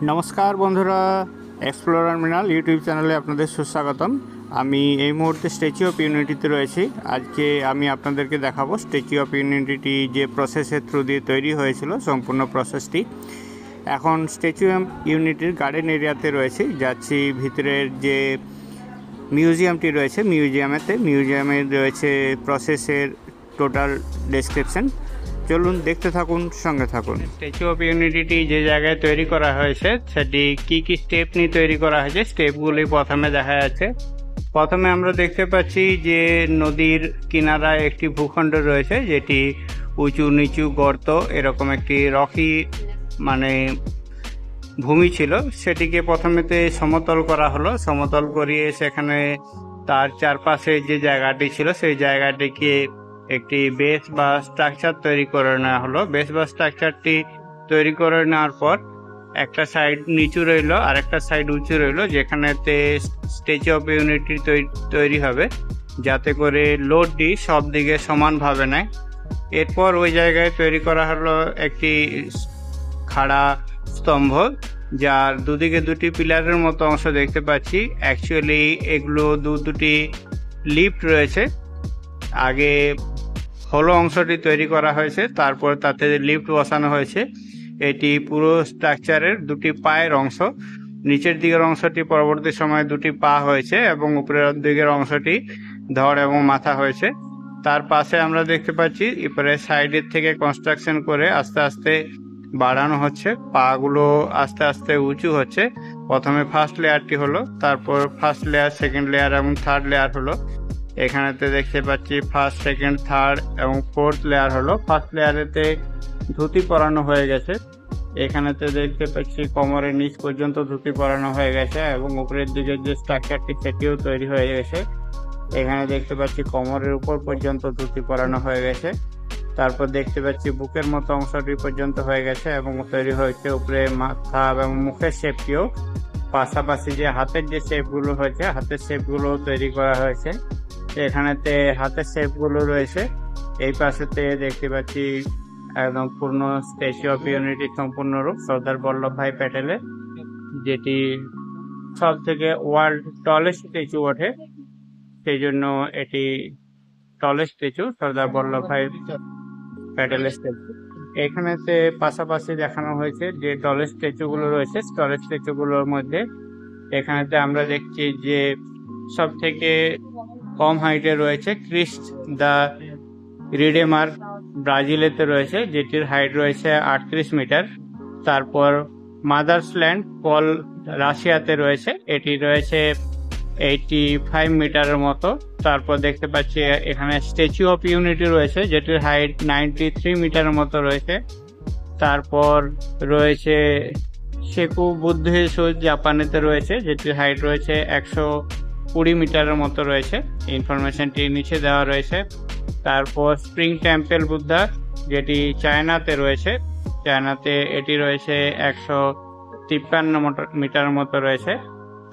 নমস্কার বন্ধুরা, explorer Mrinal YouTube চ্যানেলে আপনাদের সুস্বাগতম। আমি এই মুহূর্তে স্ট্যাচু অফ ইউনিটিতে রয়েছি। আজকে আমি আপনাদেরকে দেখাবো স্ট্যাচু অফ ইউনিটি যে প্রসেসের থ্রু দিয়ে তৈরি হয়েছিল, সম্পূর্ণ প্রসেসটি। এখন স্ট্যাচু অফ ইউনিটির গার্ডেন এরিয়াতে রয়েছি, যাচ্ছি ভিতরের যে মিউজিয়ামটি রয়েছে মিউজিয়ামে রয়েছে প্রসেসের টোটাল ডেসক্রিপশন। চলুন দেখতে থাকুন, সঙ্গে থাকুন। স্ট্যাচু অফ ইউনিটি যে জায়গায় তৈরি করা হয়েছে সেটি কি স্টেপ নিয়ে তৈরি করা হয়েছে, স্টেপগুলি প্রথমে দেখা যাচ্ছে। প্রথমে আমরা দেখতে পাচ্ছি যে নদীর কিনারায় একটি ভূখণ্ড রয়েছে, যেটি উঁচু নিচু গর্ত এরকম একটি রকি ভূমি ছিল। সেটিকে প্রথমেতে সমতল করা হলো, সমতল করিয়ে সেখানে তার চারপাশে যে জায়গাটি ছিল সেই জায়গাটিকে একটি বেস বা স্ট্রাকচার তৈরি করে নেওয়া হলো। বেস বা স্ট্রাকচারটি তৈরি করে নেওয়ার পর একটা সাইড নিচু রইল আর একটা সাইড উঁচু রইল, যেখানেতে স্ট্যাচু অফ ইউনিটি তৈরি হবে, যাতে করে লোডটি সব দিকে সমানভাবে নেয়। এরপর ওই জায়গায় তৈরি করা হলো একটি খাড়া স্তম্ভ, যার দুদিকে দুটি পিলারের মতো অংশ দেখতে পাচ্ছি। অ্যাকচুয়ালি এগুলো দুটি লিফট রয়েছে। আগে হলো অংশটি তৈরি করা হয়েছে, তারপর তাতে লিফট বসানো হয়েছে। এটি পুরো স্ট্রাকচারের দুটি পায়ের অংশ। নিচের দিকের অংশটি পরবর্তী সময়ে দুটি পা হয়েছে এবং উপরের দিকের অংশটি ধড় এবং মাথা হয়েছে। তার পাশে আমরা দেখতে পাচ্ছি এরপরে সাইডের থেকে কনস্ট্রাকশন করে আস্তে আস্তে বাড়ানো হচ্ছে, পাগুলো আস্তে আস্তে উঁচু হচ্ছে। প্রথমে ফার্স্ট লেয়ারটি হলো, তারপর ফার্স্ট লেয়ার, সেকেন্ড লেয়ার এবং থার্ড লেয়ার হলো। এখানেতে দেখতে পাচ্ছি ফার্স্ট, সেকেন্ড, থার্ড এবং ফোর্থ লেয়ার হলো। ফার্স্ট লেয়ারেতে ধুতি পরানো হয়ে গেছে। এখানেতে দেখতে পাচ্ছি কোমরের নিচ পর্যন্ত ধুতি পরানো হয়ে গেছে এবং উপরের দিকে যে স্ট্রাকচারটি সেটিও তৈরি হয়ে গেছে। এখানে দেখতে পাচ্ছি কোমরের উপর পর্যন্ত ধুতি পরানো হয়ে গেছে। তারপর দেখতে পাচ্ছি বুকের মতো অংশটি পর্যন্ত হয়ে গেছে এবং তৈরি হয়েছে উপরে মাথা এবং মুখের শেপটিও। পাশাপাশি যে হাতের যে শেপগুলো হয়েছে, হাতের শেপগুলো তৈরি করা হয়েছে। এখানেতে হাতের শেপগুলো রয়েছে। এই পাশেতে দেখতে পাচ্ছি একদম পূর্ণ স্ট্যাচু অফ ইউনিটি সম্পূর্ণ রূপ সর্দার বল্লভভাই প্যাটেলের, যেটি সব থেকে ওয়ার্ল্ড টলেস্ট স্ট্যাচু ওঠে, সেই জন্য এটি টলেস্ট স্ট্যাচু সর্দার বল্লভভাই প্যাটেলের স্ট্যাচু। এখানেতে পাশাপাশি দেখানো হয়েছে যে টলেস্ট স্ট্যাচুগুলো রয়েছে। টলেস্ট স্ট্যাচুগুলোর মধ্যে এখানেতে আমরা দেখছি যে সব থেকে কম হাইটে রয়েছে ক্রিস্ট দ্য রিডেমার, ব্রাজিলেতে রয়েছে, যেটির হাইট রয়েছে 38 মিটার। তারপর মাদার্স ল্যান্ড পল, রাশিয়াতে রয়েছে, এটি রয়েছে 85 মিটারের মতো। তারপর দেখতে পাচ্ছি এখানে স্ট্যাচু অফ ইউনিটি রয়েছে, যেটির হাইট 93 মিটারের মতো রয়েছে। তারপর রয়েছে সেকু বুদ্ধেশ্বর, জাপানেতে রয়েছে, যেটির হাইট রয়েছে 120 মিটারের মতো রয়েছে। ইনফরমেশনটি নিচে দেওয়া রয়েছে। তারপর স্প্রিং টেম্পল বুদ্ধা, যেটি চায়নাতে রয়েছে, চায়নাতে এটি রয়েছে 153 মিটার মতো রয়েছে।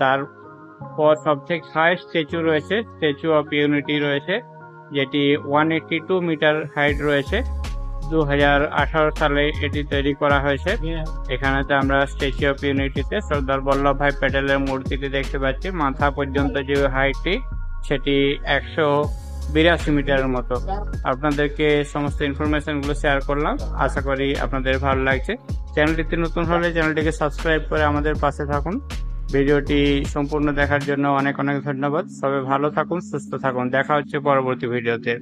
তারপর সবথেকে হাইস্ট স্ট্যাচু রয়েছে স্ট্যাচু অফ ইউনিটি রয়েছে, যেটি 182 মিটার হাইট রয়েছে। 2018 সালে এটি তৈরি করা হয়েছে। এখানেতে আমরা স্ট্যাচু অফ ইউনিটিতে সর্দার বল্লভভাই প্যাটেলের মূর্তিটি দেখতে পাচ্ছি। মাথা পর্যন্ত যে হাইটটি সেটি 182 মিটারের মতো। আপনাদেরকে সমস্ত ইনফরমেশনগুলো শেয়ার করলাম, আশা করি আপনাদের ভালো লাগছে। চ্যানেলটিতে নতুন হলে চ্যানেলটিকে সাবস্ক্রাইব করে আমাদের পাশে থাকুন। ভিডিওটি সম্পূর্ণ দেখার জন্য অনেক অনেক ধন্যবাদ। সবাই ভালো থাকুন, সুস্থ থাকুন। দেখা হচ্ছে পরবর্তী ভিডিওতে।